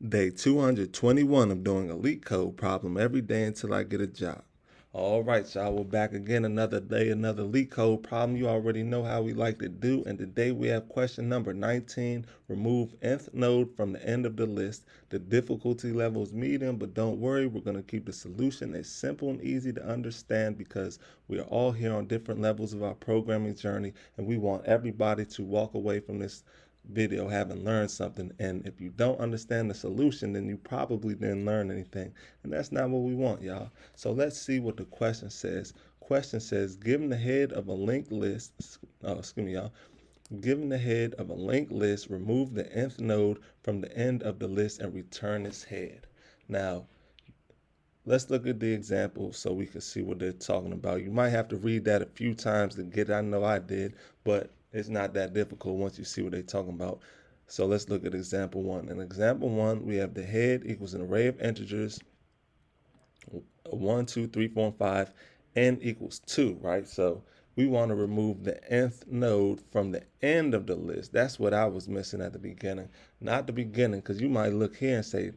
Day 221 of doing a LeetCode problem every day until I get a job. All right, y'all, we're back again another day, another LeetCode problem. You already know how we like to do. And today we have question number 19. Remove nth node from the end of the list. The difficulty level is medium, but don't worry, we're going to keep the solution as simple and easy to understand because we are all here on different levels of our programming journey, and we want everybody to walk away from this video having learned something. And if you don't understand the solution, then you probably didn't learn anything, and that's not what we want, y'all. So let's see what the question says. Question says, given the head of a linked list, given the head of a linked list, remove the nth node from the end of the list and return its head. Now let's look at the example so we can see what they're talking about. You might have to read that a few times to get it. I know I did, but it's not that difficult once you see what they're talking about. So let's look at example one. In example one, we have the head equals an array of integers 1, 2, 3, 4, and 5, n equals 2, right? So we want to remove the nth node from the end of the list. That's what I was missing at the beginning. Not the beginning, because you might look here and say,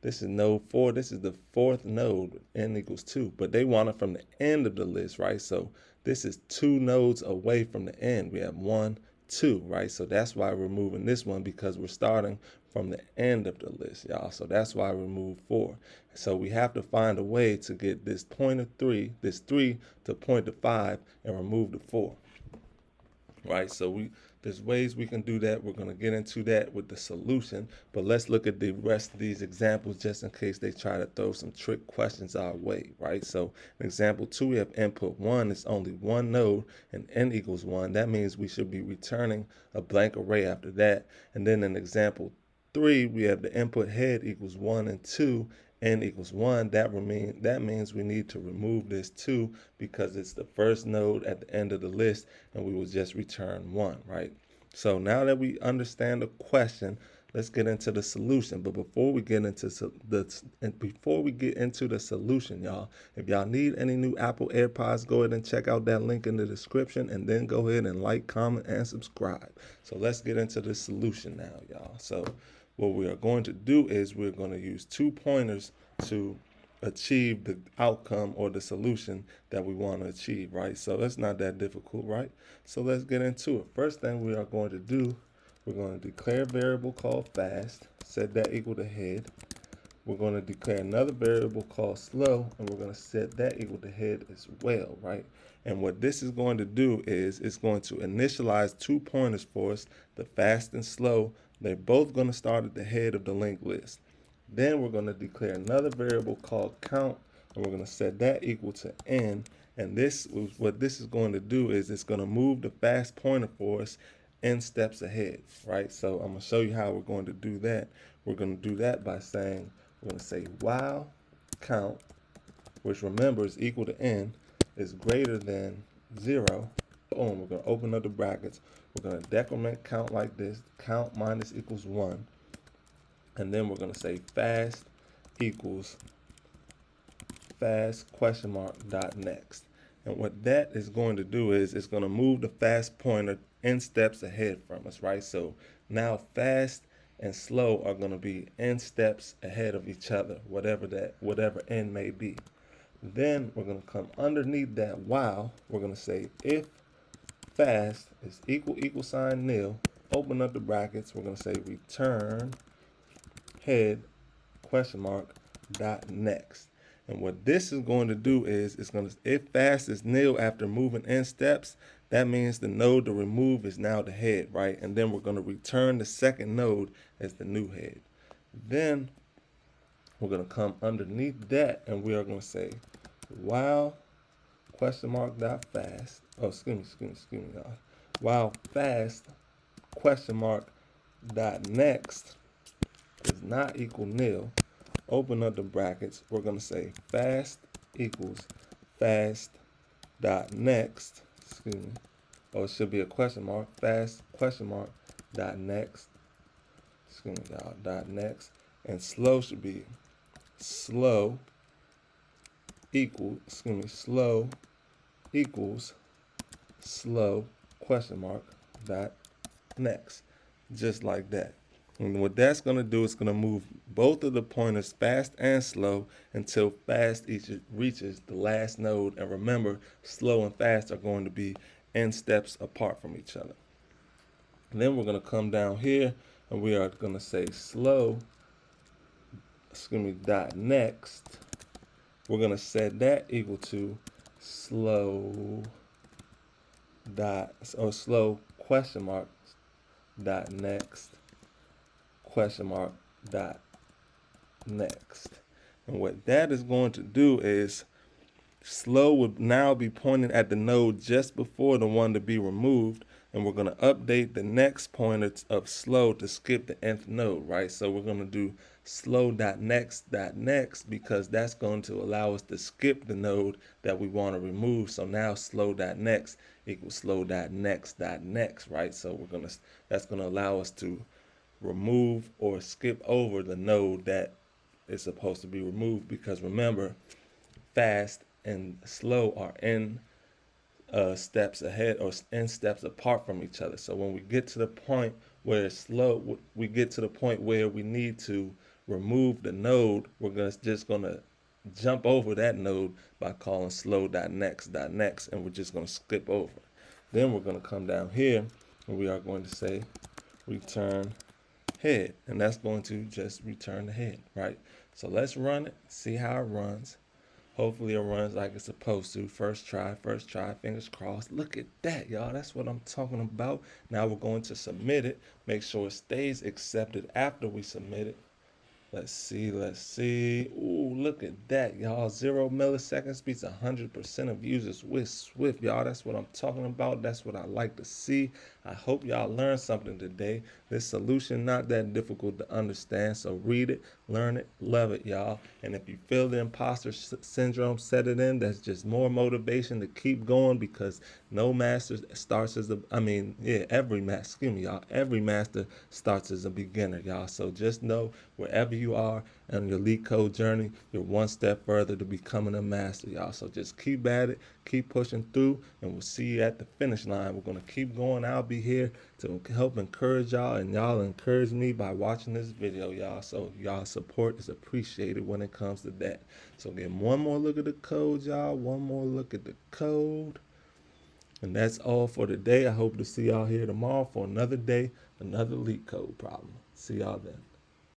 this is node 4, this is the fourth node, n equals 2. But they want it from the end of the list, right? So this is 2 nodes away from the end. We have 1, 2, right? So that's why we're moving this one, because we're starting from the end of the list, y'all. So that's why we move 4. So we have to find a way to get this pointer 3, this 3 to point to 5 and remove the 4, right? So there's ways we can do that. We're going to get into that with the solution, but let's look at the rest of these examples just in case they try to throw some trick questions our way, right? So in example 2, we have input 1 is only one node and n equals 1. That means we should be returning a blank array after that. And then in example 3, we have the input head equals 1 and 2, n equals 1. That means we need to remove this 2 because it's the first node at the end of the list, and we will just return 1, right? So now that we understand the question, let's get into the solution. But before we get into the solution, y'all, if y'all need any new Apple AirPods, go ahead and check out that link in the description, and then go ahead and like, comment, and subscribe. So let's get into the solution now, y'all. So what we are going to do is we're going to use 2 pointers to achieve the outcome or the solution that we want to achieve, right? So it's not that difficult, right? So let's get into it. First thing we are going to do, we're going to declare a variable called fast, set that equal to head. We're going to declare another variable called slow, and we're going to set that equal to head as well, right? And what this is going to do is it's going to initialize 2 pointers for us, the fast and slow. They're both going to start at the head of the linked list. Then we're going to declare another variable called count, and we're going to set that equal to n. And what this is going to do is it's going to move the fast pointer for us n steps ahead, right? So I'm going to show you how we're going to do that. We're going to do that by saying, we're going to say while count, which remember is equal to n, is greater than 0. Boom, we're going to open up the brackets. We're going to decrement count like this, count minus equals 1. And then we're going to say fast equals fast question mark dot next. And what that is going to do is it's going to move the fast pointer n steps ahead from us, right? So now fast and slow are going to be n steps ahead of each other, whatever n may be. Then we're going to come underneath that while, we're going to say if fast is equal sign nil, open up the brackets, we're going to say return head question mark dot next. And what this is going to do is it's going to, if fast is nil after moving n steps, that means the node to remove is now the head, right? And then we're going to return the second node as the new head. Then we're going to come underneath that and we are going to say while question mark dot fast, excuse me, y'all. While fast question mark dot next is not equal nil, open up the brackets, we're going to say fast equals fast dot next, it should be a question mark, fast question mark dot next, dot next, and slow should be slow equals slow question mark dot next, just like that. And what that's going to do is going to move both of the pointers fast and slow until fast reaches the last node. And remember, slow and fast are going to be n steps apart from each other. And then we're going to come down here and we are going to say slow, dot next. We're going to set that equal to slow slow question mark dot next question mark dot next. And what that is going to do is slow would now be pointing at the node just before the one to be removed, and we're going to update the next pointer of slow to skip the nth node, right? So we're going to do slow.next because that's going to allow us to skip the node that we want to remove. So now slow.next equals slow.next, right? So that's going to allow us to remove or skip over the node that is supposed to be removed, because remember, fast and slow are n steps ahead or n steps apart from each other. So when we get to the point where it's slow, we get to the point where we need to remove the node, we're just gonna jump over that node by calling slow.next, and we're just gonna skip over. Then we're gonna come down here and we are going to say return head, and that's going to just return the head, right? So let's run it, see how it runs. Hopefully it runs like it's supposed to. First try, fingers crossed. Look at that, y'all. That's what I'm talking about. Now we're going to submit it. Make sure it stays accepted after we submit it. Let's see. Ooh, look at that, y'all. 0 milliseconds beats 100% of users with Swift, y'all. That's what I'm talking about. That's what I like to see. I hope y'all learned something today. This solution not that difficult to understand, so read it, learn it, love it, y'all. And if you feel the imposter syndrome, set it in. That's just more motivation to keep going, because no master starts as every master starts as a beginner, y'all. So just know, wherever you are on your LeetCode journey, you're one step further to becoming a master, y'all. So just keep at it, keep pushing through, and we'll see you at the finish line. We're going to keep going. I'll be here to help encourage y'all, and y'all encourage me by watching this video, y'all. So y'all support is appreciated when it comes to that. So get one more look at the code, y'all. One more look at the code. And that's all for today. I hope to see y'all here tomorrow for another day, another LeetCode problem. See y'all then.